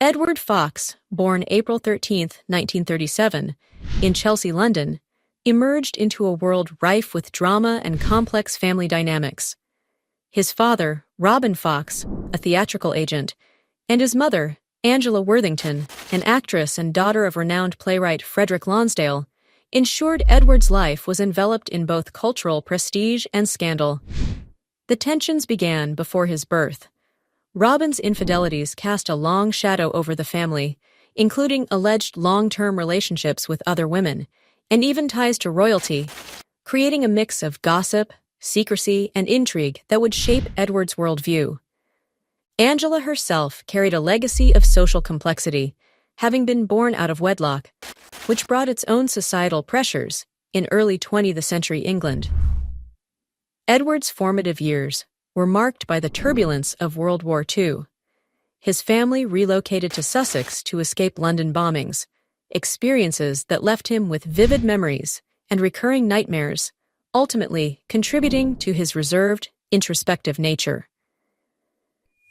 Edward Fox, born April 13, 1937, in Chelsea, London, emerged into a world rife with drama and complex family dynamics. His father, Robin Fox, a theatrical agent, and his mother, Angela Worthington, an actress and daughter of renowned playwright Frederick Lonsdale, ensured Edward's life was enveloped in both cultural prestige and scandal. The tensions began before his birth. Robin's infidelities cast a long shadow over the family, including alleged long-term relationships with other women, and even ties to royalty, creating a mix of gossip, secrecy, and intrigue that would shape Edward's worldview. Angela herself carried a legacy of social complexity, having been born out of wedlock, which brought its own societal pressures in early 20th century England. Edward's formative years were marked by the turbulence of World War II. His family relocated to Sussex to escape London bombings, experiences that left him with vivid memories and recurring nightmares, ultimately contributing to his reserved, introspective nature.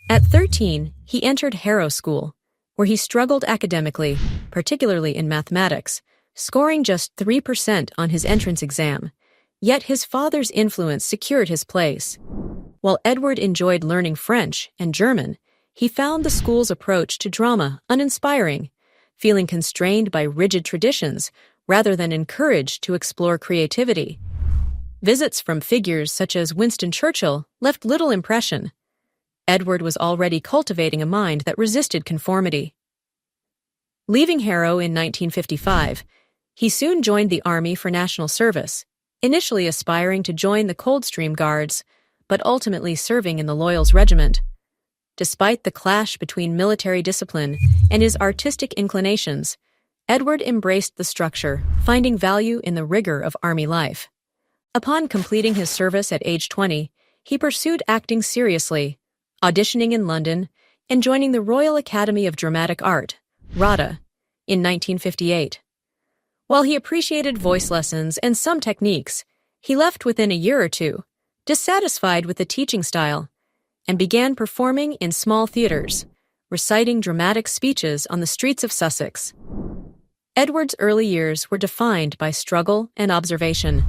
At 13, he entered Harrow School, where he struggled academically, particularly in mathematics, scoring just 3% on his entrance exam, yet his father's influence secured his place. While Edward enjoyed learning French and German, he found the school's approach to drama uninspiring, feeling constrained by rigid traditions rather than encouraged to explore creativity. Visits from figures such as Winston Churchill left little impression. Edward was already cultivating a mind that resisted conformity. Leaving Harrow in 1955, he soon joined the Army for national service, initially aspiring to join the Coldstream Guards, but ultimately serving in the Loyals Regiment. Despite the clash between military discipline and his artistic inclinations, Edward embraced the structure, finding value in the rigor of Army life. Upon completing his service at age 20, he pursued acting seriously, auditioning in London and joining the Royal Academy of Dramatic Art, RADA, in 1958. While he appreciated voice lessons and some techniques, he left within a year or two, dissatisfied with the teaching style, and began performing in small theaters, reciting dramatic speeches on the streets of Sussex. Edward's early years were defined by struggle and observation.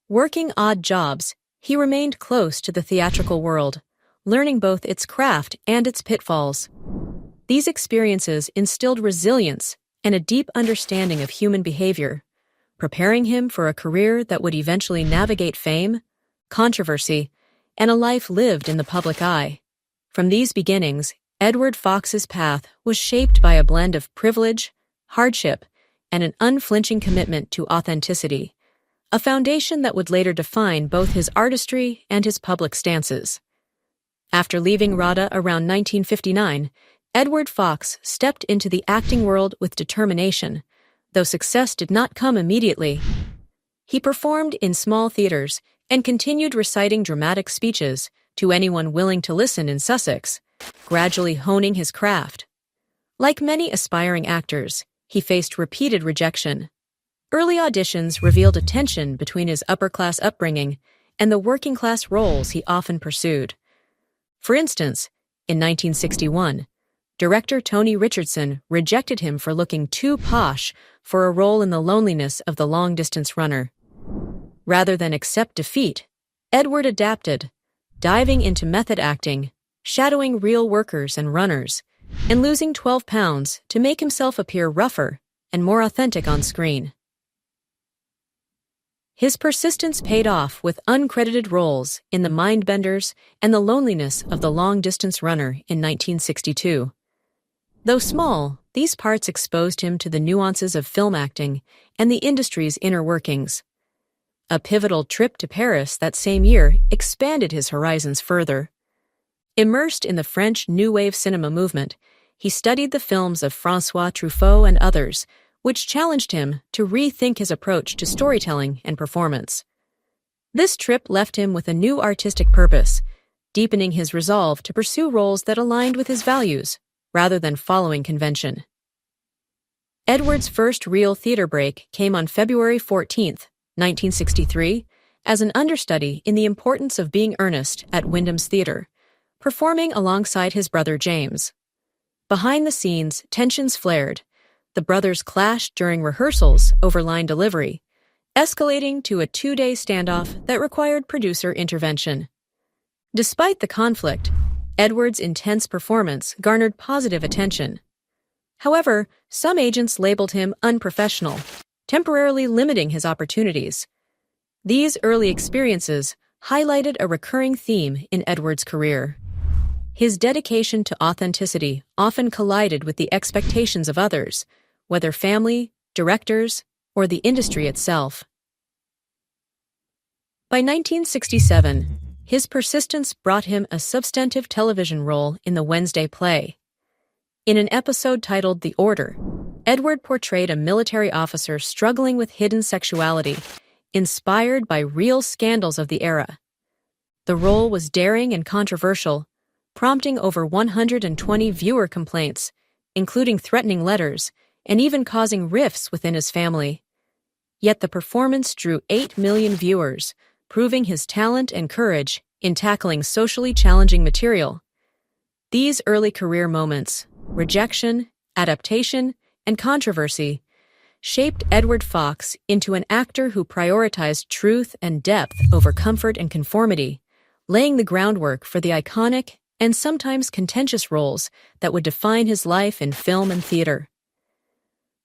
Working odd jobs, he remained close to the theatrical world, learning both its craft and its pitfalls. These experiences instilled resilience and a deep understanding of human behavior, preparing him for a career that would eventually navigate fame, controversy, and a life lived in the public eye. From these beginnings, Edward Fox's path was shaped by a blend of privilege, hardship, and an unflinching commitment to authenticity, a foundation that would later define both his artistry and his public stances. After leaving RADA around 1959, Edward Fox stepped into the acting world with determination, though success did not come immediately. He performed in small theaters and continued reciting dramatic speeches to anyone willing to listen in Sussex, gradually honing his craft. Like many aspiring actors, he faced repeated rejection. Early auditions revealed a tension between his upper-class upbringing and the working-class roles he often pursued. For instance, in 1961, director Tony Richardson rejected him for looking too posh for a role in The Loneliness of the Long-Distance Runner. Rather than accept defeat, Edward adapted, diving into method acting, shadowing real workers and runners, and losing 12 pounds to make himself appear rougher and more authentic on screen. His persistence paid off with uncredited roles in The Mindbenders and The Loneliness of the Long-Distance Runner in 1962. Though small, these parts exposed him to the nuances of film acting and the industry's inner workings. A pivotal trip to Paris that same year expanded his horizons further. Immersed in the French New Wave cinema movement, he studied the films of François Truffaut and others, which challenged him to rethink his approach to storytelling and performance. This trip left him with a new artistic purpose, deepening his resolve to pursue roles that aligned with his values, rather than following convention. Edward's first real theater break came on February 14, 1963, as an understudy in The Importance of Being Earnest at Wyndham's Theatre, performing alongside his brother James. Behind the scenes, tensions flared. The brothers clashed during rehearsals over line delivery, escalating to a 2-day standoff that required producer intervention. Despite the conflict, Edward's intense performance garnered positive attention. However, some agents labeled him unprofessional, temporarily limiting his opportunities. These early experiences highlighted a recurring theme in Edward's career. His dedication to authenticity often collided with the expectations of others, whether family, directors, or the industry itself. By 1967, his persistence brought him a substantive television role in the Wednesday play. In an episode titled The Order, Edward portrayed a military officer struggling with hidden sexuality, inspired by real scandals of the era. The role was daring and controversial, prompting over 120 viewer complaints, including threatening letters, and even causing rifts within his family. Yet the performance drew 8 million viewers, proving his talent and courage in tackling socially challenging material. These early career moments, rejection, adaptation, and controversy, shaped Edward Fox into an actor who prioritized truth and depth over comfort and conformity, laying the groundwork for the iconic and sometimes contentious roles that would define his life in film and theater.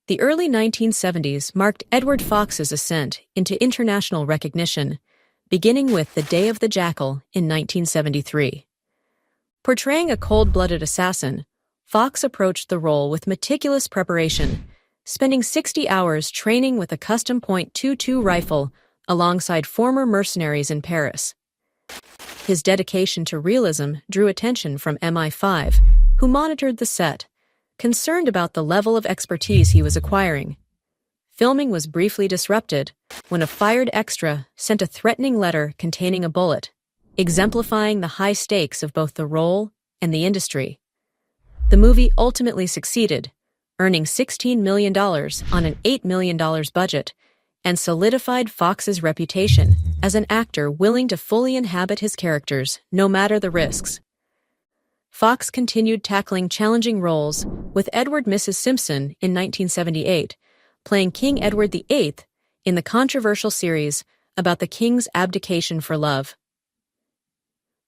The early 1970s marked Edward Fox's ascent into international recognition, beginning with The Day of the Jackal in 1973. Portraying a cold-blooded assassin, Fox approached the role with meticulous preparation, spending 60 hours training with a custom .22 rifle alongside former mercenaries in Paris. His dedication to realism drew attention from MI5, who monitored the set, concerned about the level of expertise he was acquiring. Filming was briefly disrupted when a fired extra sent a threatening letter containing a bullet, exemplifying the high stakes of both the role and the industry. The movie ultimately succeeded, earning $16 million on an $8 million budget, and solidified Fox's reputation as an actor willing to fully inhabit his characters, no matter the risks. Fox continued tackling challenging roles, with Edward Mrs. Simpson in 1978, playing King Edward VIII in the controversial series about the king's abdication for love.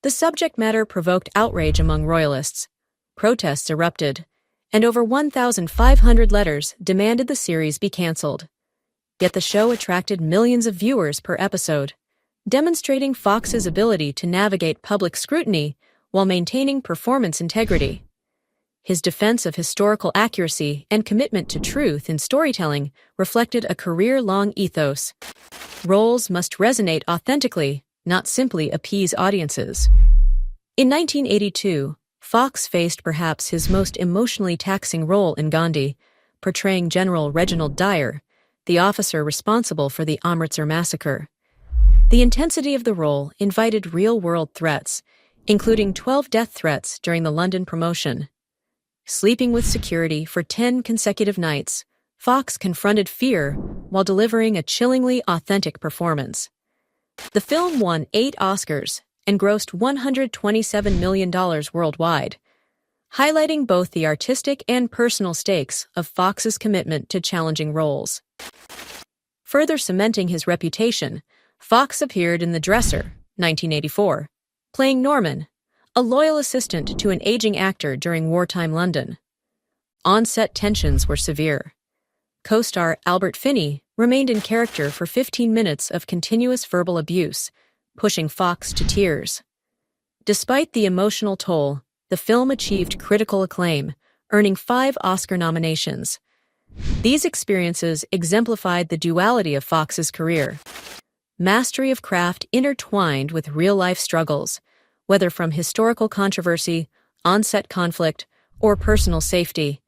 The subject matter provoked outrage among royalists. Protests erupted, and over 1,500 letters demanded the series be cancelled. Yet the show attracted millions of viewers per episode, demonstrating Fox's ability to navigate public scrutiny while maintaining performance integrity. His defense of historical accuracy and commitment to truth in storytelling reflected a career-long ethos. Roles must resonate authentically, not simply appease audiences. In 1982, Fox faced perhaps his most emotionally taxing role in Gandhi, portraying General Reginald Dyer, the officer responsible for the Amritsar massacre. The intensity of the role invited real-world threats, including 12 death threats during the London promotion. Sleeping with security for 10 consecutive nights, Fox confronted fear while delivering a chillingly authentic performance. The film won 8 Oscars and grossed $127 million worldwide, highlighting both the artistic and personal stakes of Fox's commitment to challenging roles. Further cementing his reputation, Fox appeared in The Dresser, 1984, playing Norman, a loyal assistant to an aging actor during wartime London. On-set tensions were severe. Co-star Albert Finney remained in character for 15 minutes of continuous verbal abuse, pushing Fox to tears. Despite the emotional toll, the film achieved critical acclaim, earning 5 Oscar nominations. These experiences exemplified the duality of Fox's career. Mastery of craft intertwined with real-life struggles, whether from historical controversy, on-set conflict, or personal safety.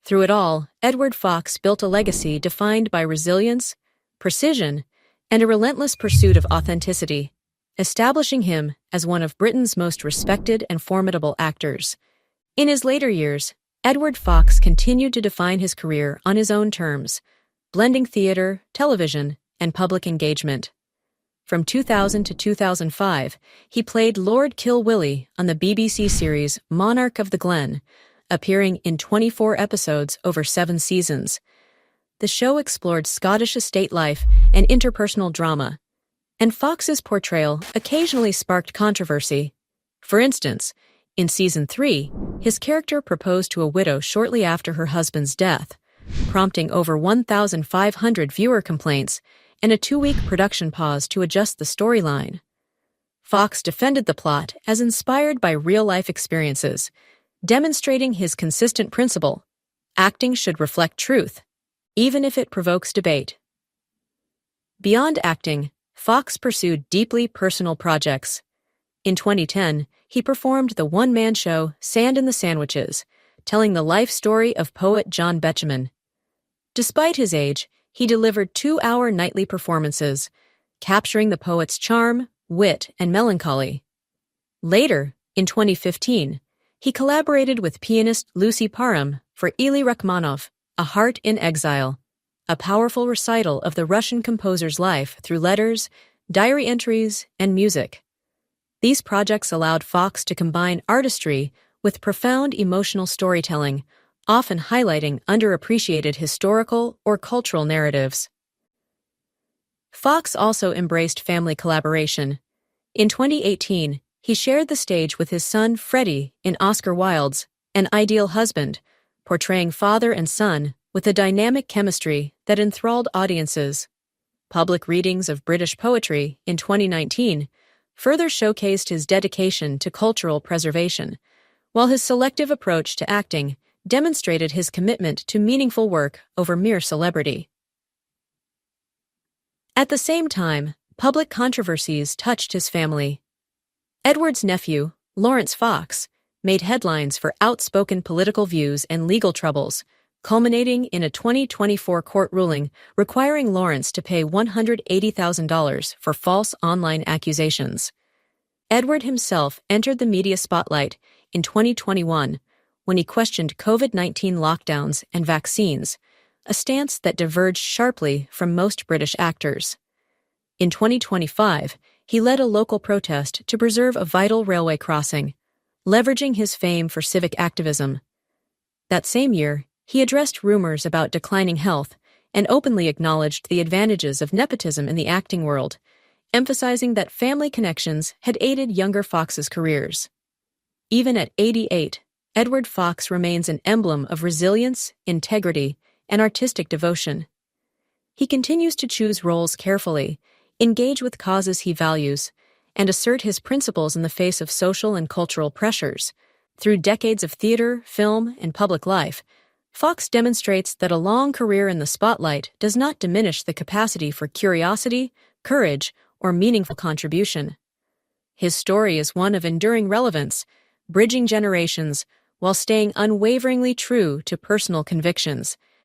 Through it all, Edward Fox built a legacy defined by resilience, precision, and a relentless pursuit of authenticity, establishing him as one of Britain's most respected and formidable actors. In his later years, Edward Fox continued to define his career on his own terms, blending theater, television, and public engagement. From 2000 to 2005, he played Lord Kilwillie on the BBC series Monarch of the Glen, appearing in 24 episodes over 7 seasons. The show explored Scottish estate life and interpersonal drama, and Fox's portrayal occasionally sparked controversy. For instance, in Season 3, his character proposed to a widow shortly after her husband's death, prompting over 1,500 viewer complaints and a 2-week production pause to adjust the storyline. Fox defended the plot as inspired by real-life experiences, demonstrating his consistent principle: acting should reflect truth, even if it provokes debate. Beyond acting, Fox pursued deeply personal projects. In 2010, he performed the one-man show Sand in the Sandwiches, telling the life story of poet John Betjeman. Despite his age, he delivered 2-hour nightly performances, capturing the poet's charm, wit, and melancholy. Later, in 2015, he collaborated with pianist Lucy Parham for Ili Rachmaninoff, A Heart in Exile, a powerful recital of the Russian composer's life through letters, diary entries, and music. These projects allowed Fox to combine artistry with profound emotional storytelling, often highlighting underappreciated historical or cultural narratives. Fox also embraced family collaboration. In 2018, he shared the stage with his son Freddie in Oscar Wilde's An Ideal Husband, portraying father and son with a dynamic chemistry that enthralled audiences. Public readings of British poetry in 2019 further showcased his dedication to cultural preservation, while his selective approach to acting demonstrated his commitment to meaningful work over mere celebrity. At the same time, public controversies touched his family. Edward's nephew, Lawrence Fox, made headlines for outspoken political views and legal troubles, culminating in a 2024 court ruling requiring Lawrence to pay $180,000 for false online accusations. Edward himself entered the media spotlight in 2021 when he questioned COVID-19 lockdowns and vaccines, a stance that diverged sharply from most British actors. In 2025, he led a local protest to preserve a vital railway crossing, leveraging his fame for civic activism. That same year, he addressed rumors about declining health and openly acknowledged the advantages of nepotism in the acting world, emphasizing that family connections had aided younger Fox's careers. Even at 88, Edward Fox remains an emblem of resilience, integrity, and artistic devotion. He continues to choose roles carefully, engage with causes he values, and assert his principles in the face of social and cultural pressures. Through decades of theater, film, and public life, Fox demonstrates that a long career in the spotlight does not diminish the capacity for curiosity, courage, or meaningful contribution. His story is one of enduring relevance, bridging generations while staying unwaveringly true to personal convictions,